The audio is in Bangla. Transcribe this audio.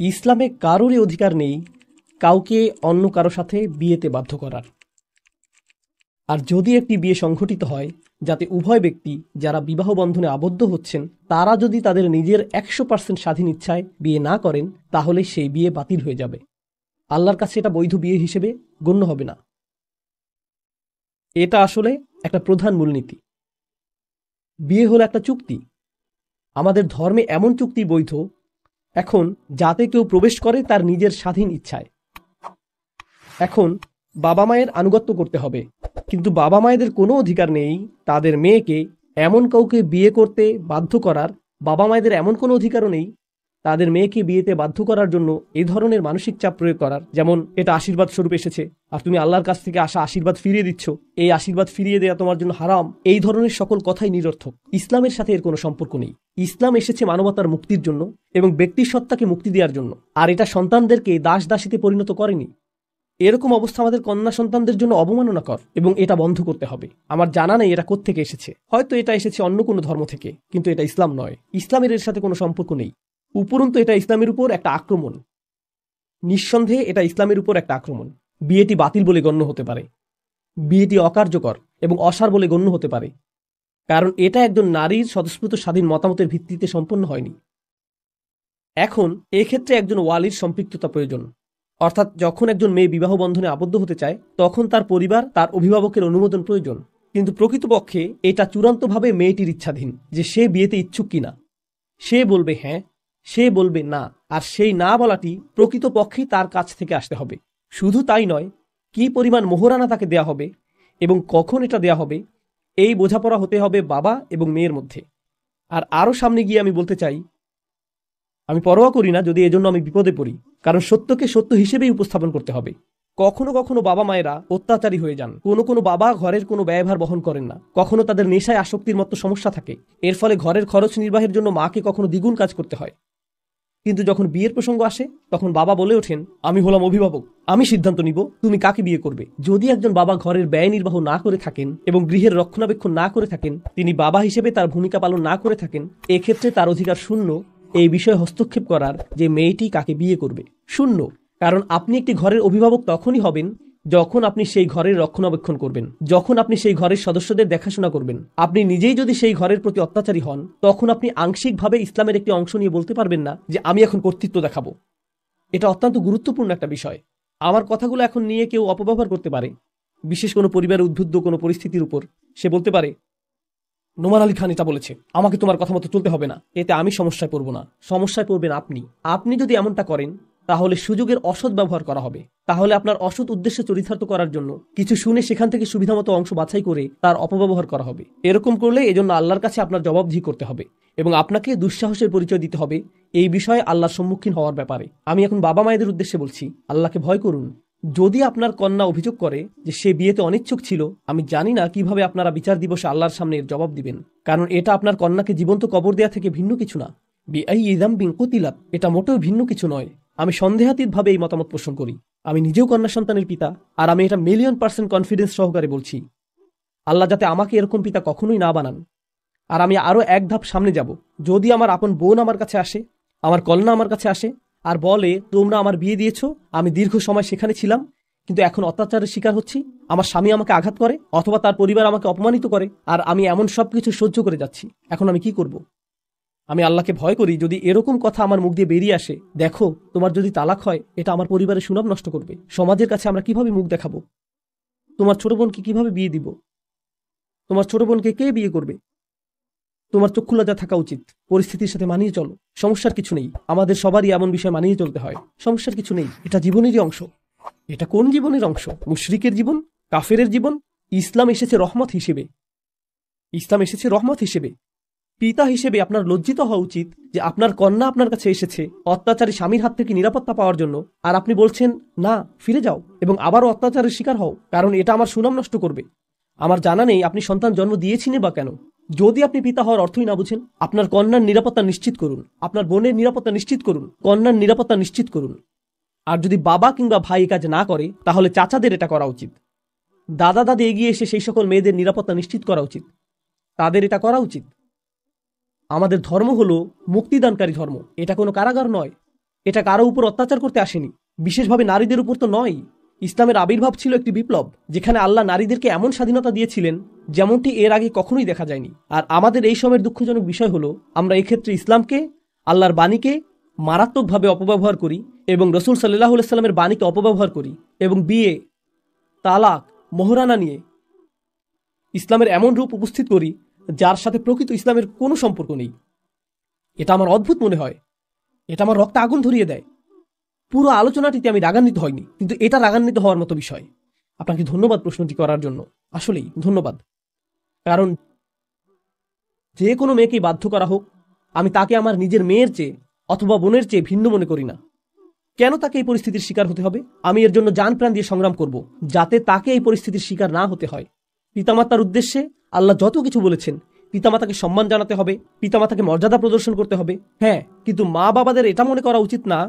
ইসলামে কারোরই অধিকার নেই কাউকে অন্য কারো সাথে বিয়েতে বাধ্য করার। আর যদি একটি বিয়ে সংঘটিত হয় যাতে উভয় ব্যক্তি যারা বিবাহ বন্ধনে আবদ্ধ হচ্ছেন তারা যদি তাদের নিজের 100% স্বাধীন ইচ্ছায় বিয়ে না করেন, তাহলে সেই বিয়ে বাতিল হয়ে যাবে। আল্লাহর কাছে এটা বৈধ বিয়ে হিসেবে গণ্য হবে না। এটা আসলে একটা প্রধান মূলনীতি। বিয়ে হলো একটা চুক্তি। আমাদের ধর্মে এমন চুক্তি বৈধ এখন যাতে কেউ প্রবেশ করে তার নিজের স্বাধীন ইচ্ছায়। এখন বাবা মায়ের আনুগত্য করতে হবে, কিন্তু বাবা মায়েদের কোনো অধিকার নেই তাদের মেয়েকে এমন কাউকে বিয়ে করতে বাধ্য করার। বাবা মায়েদের এমন কোনো অধিকারও নেই তাদের মেয়েকে বিয়েতে বাধ্য করার জন্য এই ধরনের মানসিক চাপ প্রয়োগ করার, যেমন এটা আশীর্বাদ স্বরূপ এসেছে আর তুমি আল্লাহর কাছ থেকে আসা আশীর্বাদ ফিরিয়ে দিচ্ছ, এই আশীর্বাদ ফিরিয়ে দেওয়া তোমার জন্য হারাম। এই ধরনের সকল কথাই নিরর্থক। ইসলামের সাথে এর কোনো সম্পর্ক নেই। ইসলাম এসেছে মানবতার মুক্তির জন্য এবং ব্যক্তির সত্তাকে মুক্তি দেওয়ার জন্য, আর এটা সন্তানদেরকে দাস দাসীতে পরিণত করেনি। এরকম অবস্থা আমাদের কন্যা সন্তানদের জন্য অবমাননাকর এবং এটা বন্ধ করতে হবে। আমার জানা নেই এটা কোত্থেকে এসেছে, হয়তো এটা এসেছে অন্য কোনো ধর্ম থেকে, কিন্তু এটা ইসলাম নয়। ইসলামের এর সাথে কোনো সম্পর্ক নেই। উপরন্তু এটা ইসলামের উপর একটা আক্রমণ। নিঃসন্দেহে এটা ইসলামের উপর একটা আক্রমণ। বিয়েটি বাতিল বলে গণ্য হতে পারে, বিয়েটি অকার্যকর এবং অসার বলে গণ্য হতে পারে, কারণ এটা একজন নারীর স্বতঃস্ফূর্ত স্বাধীন মতামতের ভিত্তিতে সম্পন্ন হয়নি। এখন এক্ষেত্রে একজন ওয়ালির সম্পৃক্ততা প্রয়োজন, অর্থাৎ যখন একজন মেয়ে বিবাহ বন্ধনে আবদ্ধ হতে চায় তখন তার পরিবার, তার অভিভাবকের অনুমোদন প্রয়োজন। কিন্তু প্রকৃতপক্ষে এটা চূড়ান্তভাবে মেয়েটির ইচ্ছাধীন যে সে বিয়েতে ইচ্ছুক কিনা। সে বলবে হ্যাঁ, সে বলবে না, আর সেই না বলাটি প্রকৃতপক্ষেই তার কাছ থেকে আসতে হবে। শুধু তাই নয়, কি পরিমাণ মোহরানা তাকে দেয়া হবে এবং কখন এটা দেয়া হবে, এই বোঝাপড়া হতে হবে বাবা এবং মেয়ের মধ্যে। আর আরও সামনে গিয়ে আমি বলতে চাই, আমি পরোয়া করি না যদি এজন্য আমি বিপদে পড়ি, কারণ সত্যকে সত্য হিসেবেই উপস্থাপন করতে হবে। কখনো কখনো বাবা মায়েরা অত্যাচারী হয়ে যান, কোনো কোনো বাবা ঘরের কোনো ব্যয়ভার বহন করেন না, কখনো তাদের নেশায় আসক্তির মতো সমস্যা থাকে, এর ফলে ঘরের খরচ নির্বাহের জন্য মাকে কখনো দ্বিগুণ কাজ করতে হয়। কিন্তু যখন বিয়ের প্রসঙ্গ আসে তখন বাবা বলে ওঠেন, আমি হলাম অভিভাবক, আমি সিদ্ধান্ত নিব তুমি কাকে বিয়ে করবে। যদি একজন বাবা ঘরের ব্যয় নির্বাহ না করে থাকেন এবং গৃহের রক্ষণাবেক্ষণ না করে থাকেন, তিনি বাবা হিসেবে তার ভূমিকা পালন না করে থাকেন, এক্ষেত্রে তার অধিকার শূন্য এই বিষয়ে হস্তক্ষেপ করার যে মেয়েটি কাকে বিয়ে করবে। শূন্য। কারণ আপনি একটি ঘরের অভিভাবক তখনই হবেন যখন আপনি সেই ঘরের রক্ষণাবেক্ষণ করবেন, যখন আপনি সেই ঘরের সদস্যদের দেখাশোনা করবেন। আপনি নিজেই যদি সেই ঘরের প্রতি অত্যাচারী হন, তখন আপনি আংশিকভাবে ইসলামের একটি অংশ নিয়ে বলতে পারবেন না যে আমি এখন কর্তৃত্ব দেখাবো। এটা অত্যন্ত গুরুত্বপূর্ণ একটা বিষয়। আমার কথাগুলো এখন নিয়ে কেউ অপব্যবহার করতে পারে, বিশেষ কোনো পরিবারের উদ্বুদ্ধ কোনো পরিস্থিতির উপর। সে বলতে পারে, নোমান আলী খান এটা বলেছে, আমাকে তোমার কথা মতো চলতে হবে না। এতে আমি সমস্যায় পড়ব না, সমস্যায় পড়বেন আপনি। আপনি যদি এমনটা করেন তাহলে সুযোগের অসৎ ব্যবহার করা হবে। তাহলে আপনার অসৎ উদ্দেশ্য চরিতার্থ করার জন্য কিছু শুনে সেখান থেকে সুবিধামতো অংশ বাছাই করে তার অপব্যবহার করা হবে। এরকম করলে এজন্য আল্লাহর কাছে আপনার জবাবদিহি করতে হবে এবং আপনাকে দুঃসাহসের পরিচয় দিতে হবে এই বিষয়ে আল্লাহর সম্মুখীন হওয়ার ব্যাপারে। আমি এখন বাবা মায়েদের উদ্দেশ্যে বলছি, আল্লাহকে ভয় করুন। যদি আপনার কন্যা অভিযোগ করে যে সে বিয়েতে অনিচ্ছুক ছিল, আমি জানি না কিভাবে আপনারা বিচার দিবসে আল্লাহর সামনে এর জবাব দিবেন, কারণ এটা আপনার কন্যাকে জীবন্ত কবর দেয়া থেকে ভিন্ন কিছু না। এটা মোটেও ভিন্ন কিছু নয়। আমি সন্দেহাতীতভাবে এই মতামত পোষণ করি। আমি নিজেও কন্যা সন্তানের পিতা, আর আমি এটা 1,000,000% কনফিডেন্স সহকারে বলছি। আল্লাহ যাতে আমাকে এরকম পিতা কখনোই না বানান। আর আমি আরো এক ধাপ সামনে যাব। যদি আমার আপন বোন আমার কাছে আসে, আমার কন্যা আমার কাছে আসে আর বলে তোমরা আমার বিয়ে দিয়েছো, আমি দীর্ঘ সময় সেখানে ছিলাম কিন্তু এখন অত্যাচারের শিকার হচ্ছি, আমার স্বামী আমাকে আঘাত করে অথবা তার পরিবার আমাকে অপমানিত করে, আর আমি এমন সবকিছু সহ্য করে যাচ্ছি, এখন আমি কি করব? আমি আল্লাহকে ভয় করি যদি এরকম কথা আমার মুখ দিয়ে বেরিয়ে আসে, দেখো তোমার যদি তালাক হয় এটা আমার পরিবারের সুনাম নষ্ট করবে, সমাজের কাছে আমরা কিভাবে মুখ দেখাবো, তোমার ছোট বোনকে কিভাবে বিয়ে দিব, তোমার ছোট বোনকে কে বিয়ে করবে? তোমার চক্ষু লজ্জা থাকা উচিত। পরিস্থিতির সাথে মানিয়ে চলো, সমস্যার কিছু নেই। আমাদের সবারই এমন বিষয় মানিয়ে চলতে হয়, সমস্যার কিছু নেই। এটা জীবনেরই অংশ। এটা কোন জীবনের অংশ? মুশরিকের জীবন, কাফেরের জীবন। ইসলাম এসেছে রহমত হিসেবে। ইসলাম এসেছে রহমত হিসেবে। পিতা হিসেবে আপনার লজ্জিত হওয়া উচিত যে আপনার কন্যা আপনার কাছে এসেছে অত্যাচারী স্বামীর হাত থেকে নিরাপত্তা পাওয়ার জন্য, আর আপনি বলছেন না, ফিরে যাও এবং আবারও অত্যাচারের শিকার হও, কারণ এটা আমার সুনাম নষ্ট করবে। আমার জানা নেই আপনি সন্তান জন্ম দিয়েছিলেন বা কেন। যদি আপনি পিতা হওয়ার অর্থই না বুঝেন, আপনার কন্যার নিরাপত্তা নিশ্চিত করুন, আপনার বোনের নিরাপত্তা নিশ্চিত করুন, কন্যার নিরাপত্তা নিশ্চিত করুন। আর যদি বাবা কিংবা ভাই কাজ না করে, তাহলে চাচাদের এটা করা উচিত। দাদা দাদি এগিয়ে এসে সেই সকল মেয়েদের নিরাপত্তা নিশ্চিত করা উচিত, তাদের এটা করা উচিত। আমাদের ধর্ম হলো মুক্তিদানকারী ধর্ম, এটা কোনো কারাগার নয়। এটা কারো উপর অত্যাচার করতে আসেনি, বিশেষভাবে নারীদের উপর তো নয়। ইসলামের আবির্ভাব ছিল একটি বিপ্লব, যেখানে আল্লাহ নারীদেরকে এমন স্বাধীনতা দিয়েছিলেন যেমনটি এর আগে কখনোই দেখা যায়নি। আর আমাদের এই সময়ের দুঃখজনক বিষয় হলো, আমরা এক্ষেত্রে ইসলামকে, আল্লাহর বাণীকে মারাত্মকভাবে অপব্যবহার করি এবং রসুল সাল্লাল্লাহু আলাইহি সাল্লামের বাণীকে অপব্যবহার করি এবং বিয়ে, তালাক, মোহরানা নিয়ে ইসলামের এমন রূপ উপস্থিত করি যার সাথে প্রকৃত ইসলামের কোনো সম্পর্ক নেই। এটা আমার অদ্ভুত মনে হয়, এটা আমার রক্তে আগুন ধরিয়ে দেয়। পুরো আলোচনাটিতে আমি রাগান্বিত হয়নি, কিন্তু এটা রাগান্বিত হওয়ার মতো বিষয়। আপনাকে ধন্যবাদ প্রশ্নটি করার জন্য, আসলেই ধন্যবাদ। কারণ যে কোনো মেয়েকেই বাধ্য করা হোক, আমি তাকে আমার নিজের মেয়ের চেয়ে অথবা বোনের চেয়ে ভিন্ন মনে করি না। কেন তাকে এই পরিস্থিতির শিকার হতে হবে? আমি এর জন্য জান প্রাণ দিয়ে সংগ্রাম করব, যাতে তাকে এই পরিস্থিতির শিকার না হতে হয়। পিতামাতার উদ্দেশ্যে আল্লাহ যত কিছু বলেছেন, পিতামাতাকে সম্মান জানাতে হবে, পিতামাতাকে মর্যাদা প্রদর্শন করতে হবে, হ্যাঁ, কিন্তু মা বাবাদের এটা মনে করা উচিত না